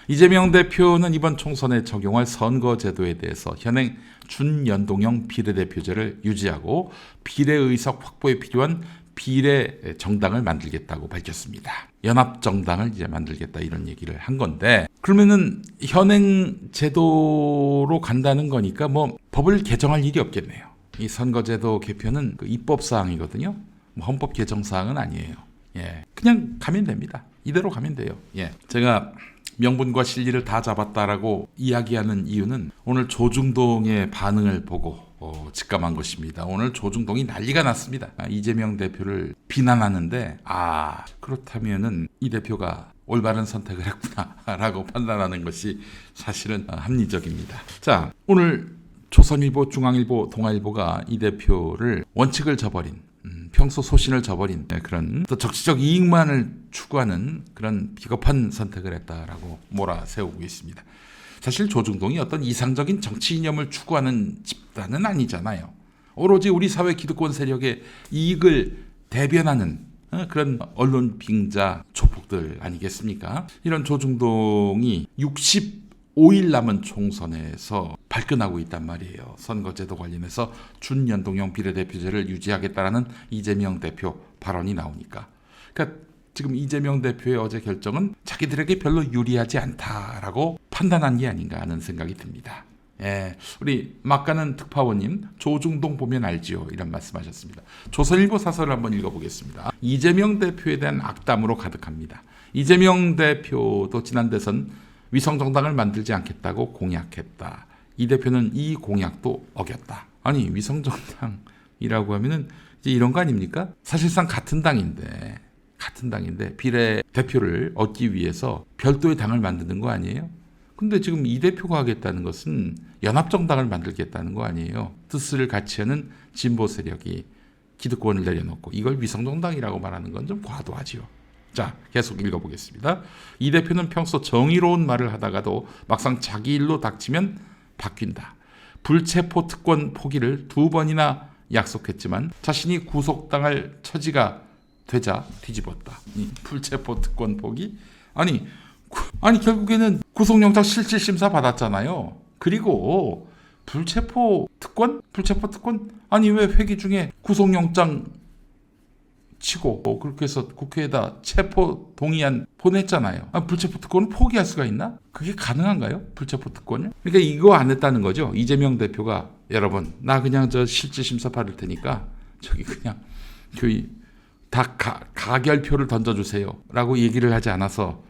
이재명 대표는 이번 총선에 적용할 선거제도에 대해서 현행 준연동형 비례대표제를 유지하고 비례의석 확보에 필요한 비례정당을 만들겠다고 밝혔습니다. 연합정당을 이제 만들겠다 이런 얘기를 한 건데, 그러면은 현행 제도로 간다는 거니까 뭐 법을 개정할 일이 없겠네요. 이 선거제도 개편은 그 입법사항이거든요. 뭐 헌법 개정사항은 아니에요. 그냥 가면 됩니다. 이대로 가면 돼요. 제가 명분과 실리를 다 잡았다라고 이야기하는 이유는 오늘 조중동의 반응을 보고 직감한 것입니다. 오늘 조중동이 난리가 났습니다. 이재명 대표를 비난하는데 그렇다면은 이 대표가 올바른 선택을 했구나라고 판단하는 것이 사실은 합리적입니다. 자, 오늘 조선일보, 중앙일보, 동아일보가 이 대표를 원칙을 저버린, 평소 소신을 저버린 그런 또 정치적 이익만을 추구하는 그런 비겁한 선택을 했다라고 몰아세우고 있습니다. 사실 조중동이 어떤 이상적인 정치 이념을 추구하는 집단은 아니잖아요. 오로지 우리 사회 기득권 세력의 이익을 대변하는 그런 언론 빙자 조폭들 아니겠습니까? 이런 조중동이 65일 남은 총선에서 발끈하고 있단 말이에요. 선거제도 관련해서 준연동형 비례대표제를 유지하겠다라는 이재명 대표 발언이 나오니까. 그러니까 지금 이재명 대표의 어제 결정은 자기들에게 별로 유리하지 않다라고 판단한 게 아닌가 하는 생각이 듭니다. 우리 막가는 특파원님, 조중동 보면 알지요, 이런 말씀하셨습니다. 조선일보 사설을 한번 읽어보겠습니다. 이재명 대표에 대한 악담으로 가득합니다. 이재명 대표도 지난 대선 위성정당을 만들지 않겠다고 공약했다. 이 대표는 이 공약도 어겼다. 아니, 위성정당이라고 하면은 이제 이런 거 아닙니까? 사실상 같은 당인데 비례 대표를 얻기 위해서 별도의 당을 만드는 거 아니에요? 근데 지금 이 대표가 하겠다는 것은 연합정당을 만들겠다는 거 아니에요? 뜻을 같이 하는 진보 세력이 기득권을 내려놓고 이걸 위성정당이라고 말하는 건 좀 과도하지요. 자, 계속 읽어보겠습니다. 이 대표는 평소 정의로운 말을 하다가도 막상 자기 일로 닥치면 바뀐다. 불체포 특권 포기를 2번이나 약속했지만 자신이 구속당할 처지가 되자 뒤집었다. 이 불체포 특권 포기? 아니 결국에는 구속영장 실질심사 받았잖아요. 그리고 불체포 특권? 아니 왜 회기 중에 구속영장 치고 그렇게 해서 국회에다 체포 동의안 보냈잖아요. 불체포 특권을 포기할 수가 있나? 그게 가능한가요? 불체포 특권을? 그러니까 이거 안 했다는 거죠. 이재명 대표가 여러분 나 그냥 저 실질심사 받을 테니까 저기 그냥 저희 다 가결표를 던져주세요 라고 얘기를 하지 않아서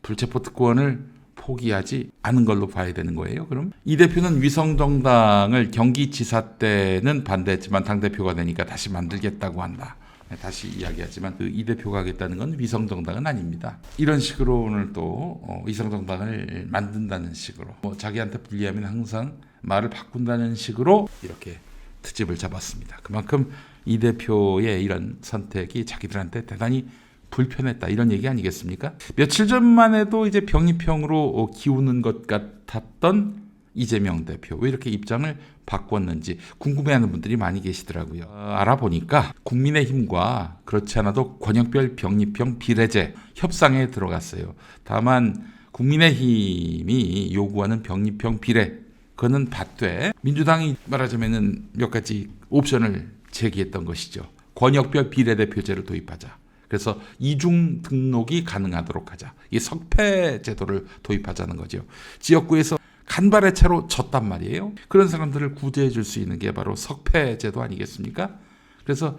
불체포 특권을 포기하지 않은 걸로 봐야 되는 거예요. 그럼 이 대표는 위성정당을 경기지사 때는 반대했지만 당대표가 되니까 다시 만들겠다고 한다. 다시 이야기하지만 그 이 대표가 하겠다는 건 위성정당은 아닙니다. 이런 식으로 오늘 또 위성정당을 만든다는 식으로 자기한테 불리하면 항상 말을 바꾼다는 식으로 이렇게 트집을 잡았습니다. 그만큼 이 대표의 이런 선택이 자기들한테 대단히 불편했다 이런 얘기 아니겠습니까? 며칠 전만 해도 이제 병리평으로 기우는 것 같았던 이재명 대표 왜 이렇게 입장을 바꿨는지 궁금해하는 분들이 많이 계시더라고요. 알아보니까 국민의힘과 그렇지 않아도 권역별 병리평 비례제 협상에 들어갔어요. 다만 국민의힘이 요구하는 병리평 비례 그거는 받되 민주당이 말하자면은 몇 가지 옵션을 제기했던 것이죠. 권역별 비례대표제를 도입하자. 그래서 이중 등록이 가능하도록 하자. 이 석패 제도를 도입하자는 거죠. 지역구에서 간발의 차로 졌단 말이에요. 그런 사람들을 구제해 줄 수 있는 게 바로 석패 제도 아니겠습니까? 그래서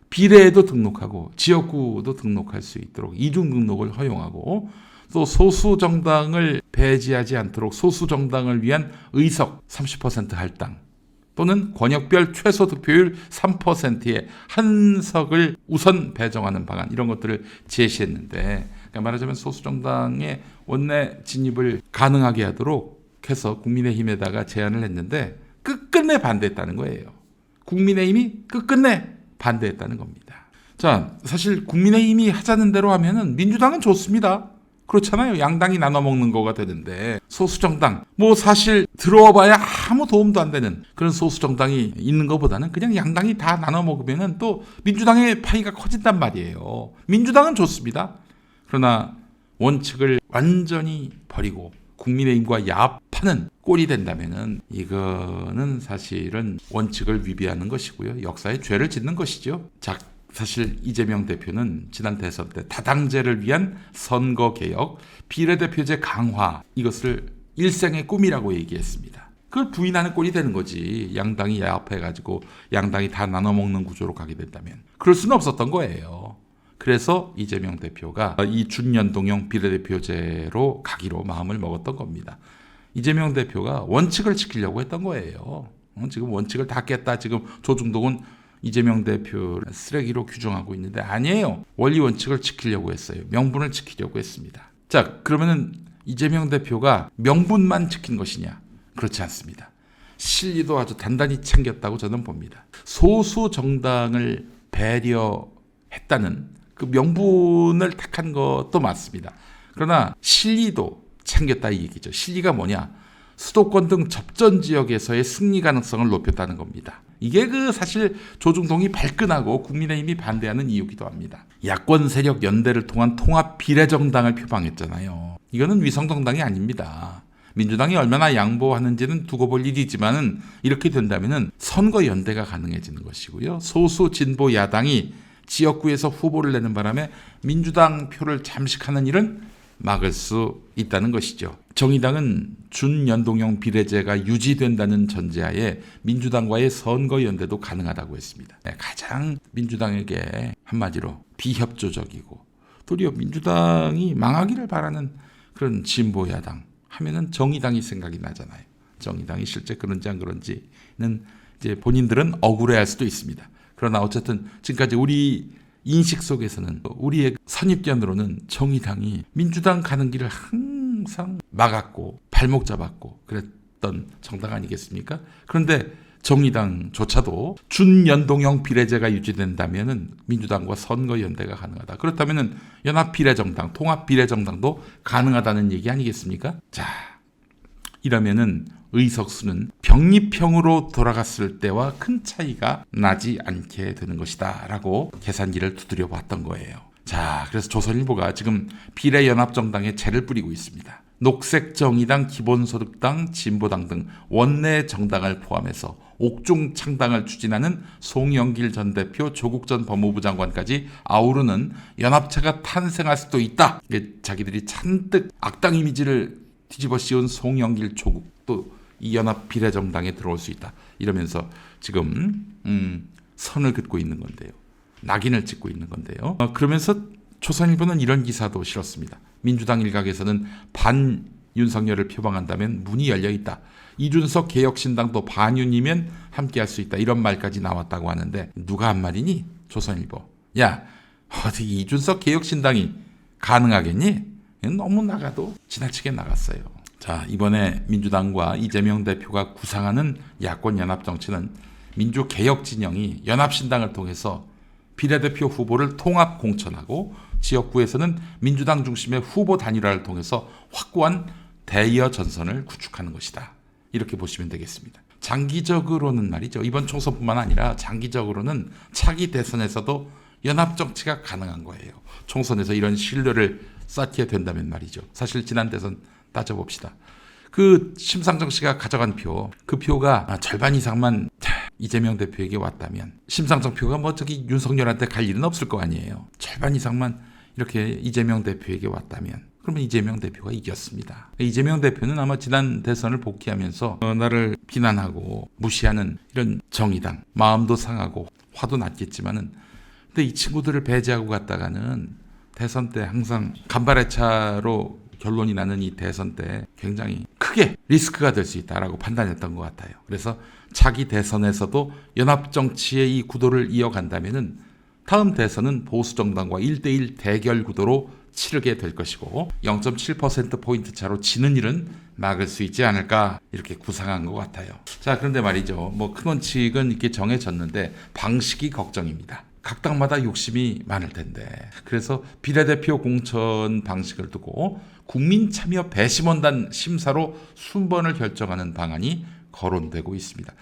비례에도 등록하고 지역구도 등록할 수 있도록 이중 등록을 허용하고 또 소수 정당을 배제하지 않도록 소수 정당을 위한 의석 30% 할당 또는 권역별 최소 득표율 3%의 한 석을 우선 배정하는 방안 이런 것들을 제시했는데 그러니까 말하자면 소수 정당의 원내 진입을 가능하게 하도록 해서 국민의힘에다가 제안을 했는데 끝끝내 반대했다는 거예요. 국민의힘이 끝끝내 반대했다는 겁니다. 자, 사실 국민의힘이 하자는 대로 하면은 민주당은 좋습니다. 그렇잖아요. 양당이 나눠 먹는 거가 되는데 소수정당 사실 들어와봐야 아무 도움도 안 되는 그런 소수정당이 있는 것보다는 그냥 양당이 다 나눠 먹으면은 또 민주당의 파이가 커진단 말이에요. 민주당은 좋습니다. 그러나 원칙을 완전히 버리고 국민의힘과 야합하는 꼴이 된다면은 이거는 사실은 원칙을 위배하는 것이고요. 역사에 죄를 짓는 것이죠. 자, 사실 이재명 대표는 지난 대선 때 다당제를 위한 선거개혁, 비례대표제 강화 이것을 일생의 꿈이라고 얘기했습니다. 그걸 부인하는 꼴이 되는 거지. 양당이 야합해가지고 양당이 다 나눠먹는 구조로 가게 된다면. 그럴 수는 없었던 거예요. 그래서 이재명 대표가 이 준연동형 비례대표제로 가기로 마음을 먹었던 겁니다. 이재명 대표가 원칙을 지키려고 했던 거예요. 지금 원칙을 다 깼다. 지금 조중동은 이재명 대표를 쓰레기로 규정하고 있는데 아니에요. 원리 원칙을 지키려고 했어요. 명분을 지키려고 했습니다. 자, 그러면은 이재명 대표가 명분만 지킨 것이냐? 그렇지 않습니다. 실리도 아주 단단히 챙겼다고 저는 봅니다. 소수 정당을 배려했다는 그 명분을 택한 것도 맞습니다. 그러나 실리도 챙겼다 이 얘기죠. 실리가 뭐냐? 수도권 등 접전 지역에서의 승리 가능성을 높였다는 겁니다. 이게 그 사실 조중동이 발끈하고 국민의힘이 반대하는 이유기도 합니다. 야권 세력 연대를 통한 통합 비례정당을 표방했잖아요. 이거는 위성정당이 아닙니다. 민주당이 얼마나 양보하는지는 두고 볼 일이지만은 이렇게 된다면은 선거 연대가 가능해지는 것이고요. 소수 진보 야당이 지역구에서 후보를 내는 바람에 민주당 표를 잠식하는 일은 막을 수 있다는 것이죠. 정의당은 준연동형 비례제가 유지된다는 전제하에 민주당과의 선거연대도 가능하다고 했습니다. 가장 민주당에게 한마디로 비협조적이고 도리어 민주당이 망하기를 바라는 그런 진보야당 하면은 정의당이 생각이 나잖아요. 정의당이 실제 그런지 안 그런지는 이제 본인들은 억울해할 수도 있습니다. 그러나 어쨌든 지금까지 우리 인식 속에서는 우리의 선입견으로는 정의당이 민주당 가는 길을 항상 막았고 발목 잡았고 그랬던 정당 아니겠습니까? 그런데 정의당조차도 준연동형 비례제가 유지된다면은 민주당과 선거연대가 가능하다. 그렇다면은 연합비례정당, 통합비례정당도 가능하다는 얘기 아니겠습니까? 자, 이러면은 의석수는 병립형으로 돌아갔을 때와 큰 차이가 나지 않게 되는 것이다 라고 계산기를 두드려 봤던 거예요. 자, 그래서 조선일보가 지금 비례연합정당에 재를 뿌리고 있습니다. 녹색정의당, 기본소득당, 진보당 등 원내 정당을 포함해서 옥중 창당을 추진하는 송영길 전 대표, 조국 전 법무부 장관까지 아우르는 연합체가 탄생할 수도 있다. 자기들이 잔뜩 악당 이미지를 뒤집어 씌운 송영길, 조국 또 이 연합 비례정당에 들어올 수 있다. 이러면서 지금 선을 긋고 있는 건데요. 낙인을 찍고 있는 건데요. 그러면서 조선일보는 이런 기사도 실었습니다. 민주당 일각에서는 반 윤석열을 표방한다면 문이 열려 있다. 이준석 개혁신당도 반윤이면 함께할 수 있다. 이런 말까지 나왔다고 하는데 누가 한 말이니? 조선일보. 야, 어디 이준석 개혁신당이 가능하겠니? 너무 나가도 지나치게 나갔어요. 자, 이번에 민주당과 이재명 대표가 구상하는 야권 연합 정치는 민주개혁 진영이 연합신당을 통해서 비례대표 후보를 통합 공천하고 지역구에서는 민주당 중심의 후보 단일화를 통해서 확고한 대여 전선을 구축하는 것이다. 이렇게 보시면 되겠습니다. 장기적으로는 말이죠. 이번 총선뿐만 아니라 장기적으로는 차기 대선에서도 연합 정치가 가능한 거예요. 총선에서 이런 신뢰를 쌓게 된다면 말이죠. 사실 지난 대선 따져봅시다. 그 심상정 씨가 가져간 표, 그 표가 절반 이상만 이재명 대표에게 왔다면 심상정 표가 뭐 저기 윤석열한테 갈 일은 없을 거 아니에요. 절반 이상만 이렇게 이재명 대표에게 왔다면 그러면 이재명 대표가 이겼습니다. 이재명 대표는 아마 지난 대선을 복귀하면서 나를 비난하고 무시하는 이런 정의당 마음도 상하고 화도 났겠지만은 근데 이 친구들을 배제하고 갔다가는 대선 때 항상 간발의 차로 결론이 나는 이 대선 때 굉장히 크게 리스크가 될 수 있다라고 판단했던 것 같아요. 그래서 차기 대선에서도 연합정치의 이 구도를 이어간다면은 다음 대선은 보수정당과 1대1 대결 구도로 치르게 될 것이고 0.7%포인트 차로 지는 일은 막을 수 있지 않을까 이렇게 구상한 것 같아요. 자, 그런데 말이죠. 뭐 큰 원칙은 이렇게 정해졌는데 방식이 걱정입니다. 각 당마다 욕심이 많을 텐데 그래서 비례대표 공천 방식을 두고 국민참여 배심원단 심사로 순번을 결정하는 방안이 거론되고 있습니다.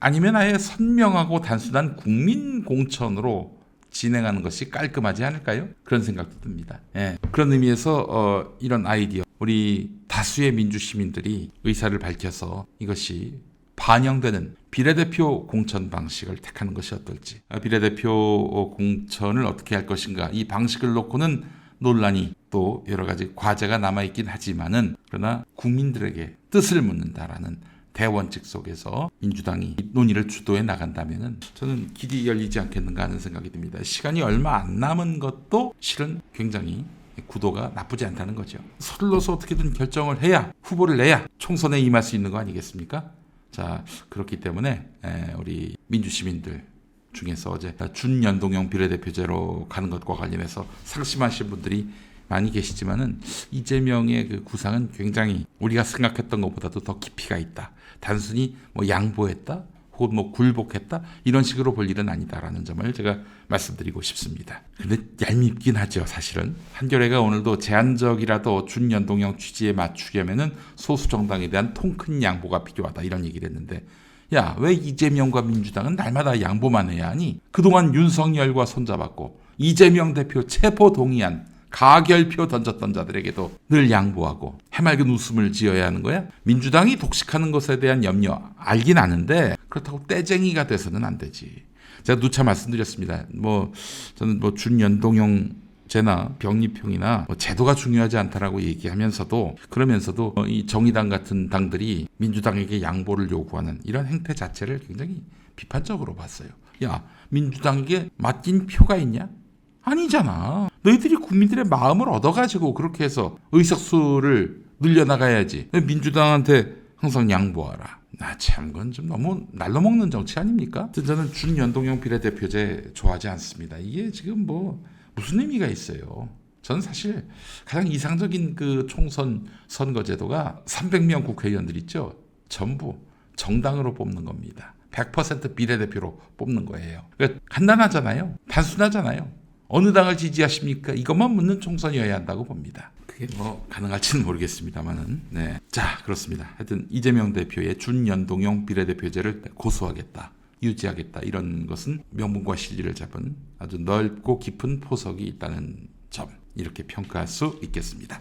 아니면 아예 선명하고 단순한 국민 공천으로 진행하는 것이 깔끔하지 않을까요? 그런 생각도 듭니다. 예. 그런 의미에서 이런 아이디어, 우리 다수의 민주시민들이 의사를 밝혀서 이것이 반영되는 비례대표 공천 방식을 택하는 것이 어떨지, 비례대표 공천을 어떻게 할 것인가, 이 방식을 놓고는 논란이 또 여러 가지 과제가 남아있긴 하지만은, 그러나 국민들에게 뜻을 묻는다라는 대원칙 속에서 민주당이 논의를 주도해 나간다면은 저는 길이 열리지 않겠는가 하는 생각이 듭니다. 시간이 얼마 안 남은 것도 실은 굉장히 구도가 나쁘지 않다는 거죠. 서둘러서 어떻게든 결정을 해야, 후보를 내야 총선에 임할 수 있는 거 아니겠습니까? 자, 그렇기 때문에 우리 민주시민들 중에서 어제 준연동형 비례대표제로 가는 것과 관련해서 상심하신 분들이 많이 계시지만은, 이재명의 그 구상은 굉장히 우리가 생각했던 것보다도 더 깊이가 있다. 단순히 뭐 양보했다 혹은 뭐 굴복했다 이런 식으로 볼 일은 아니다라는 점을 제가 말씀드리고 싶습니다. 근데 얄밉긴 하죠. 사실은 한겨레가 오늘도 제한적이라도 준연동형 취지에 맞추려면은 소수 정당에 대한 통 큰 양보가 필요하다 이런 얘기를 했는데, 야, 왜 이재명과 민주당은 날마다 양보만 해야 하니? 그동안 윤석열과 손잡았고 이재명 대표 체포 동의안 가결표 던졌던 자들에게도 늘 양보하고 해맑은 웃음을 지어야 하는 거야? 민주당이 독식하는 것에 대한 염려 알긴 아는데, 그렇다고 떼쟁이가 돼서는 안 되지. 제가 누차 말씀드렸습니다. 저는 준연동형제나 병립형이나 제도가 중요하지 않다라고 얘기하면서도, 그러면서도 이 정의당 같은 당들이 민주당에게 양보를 요구하는 이런 행태 자체를 굉장히 비판적으로 봤어요. 야, 민주당에게 맡긴 표가 있냐? 아니잖아. 너희들이 국민들의 마음을 얻어가지고 그렇게 해서 의석수를 늘려나가야지. 민주당한테 항상 양보하라. 참, 그건 좀 너무 날로 먹는 정치 아닙니까? 저는 준연동형 비례대표제 좋아하지 않습니다. 이게 지금 무슨 의미가 있어요? 저는 사실 가장 이상적인 그 총선 선거제도가 300명 국회의원들 있죠. 전부 정당으로 뽑는 겁니다. 100% 비례대표로 뽑는 거예요. 그러니까 간단하잖아요. 단순하잖아요. 어느 당을 지지하십니까? 이것만 묻는 총선이어야 한다고 봅니다. 그게 가능할지는 모르겠습니다만은. 네. 자, 그렇습니다. 하여튼 이재명 대표의 준연동형 비례대표제를 고수하겠다, 유지하겠다, 이런 것은 명분과 실리를 잡은 아주 넓고 깊은 포석이 있다는 점, 이렇게 평가할 수 있겠습니다.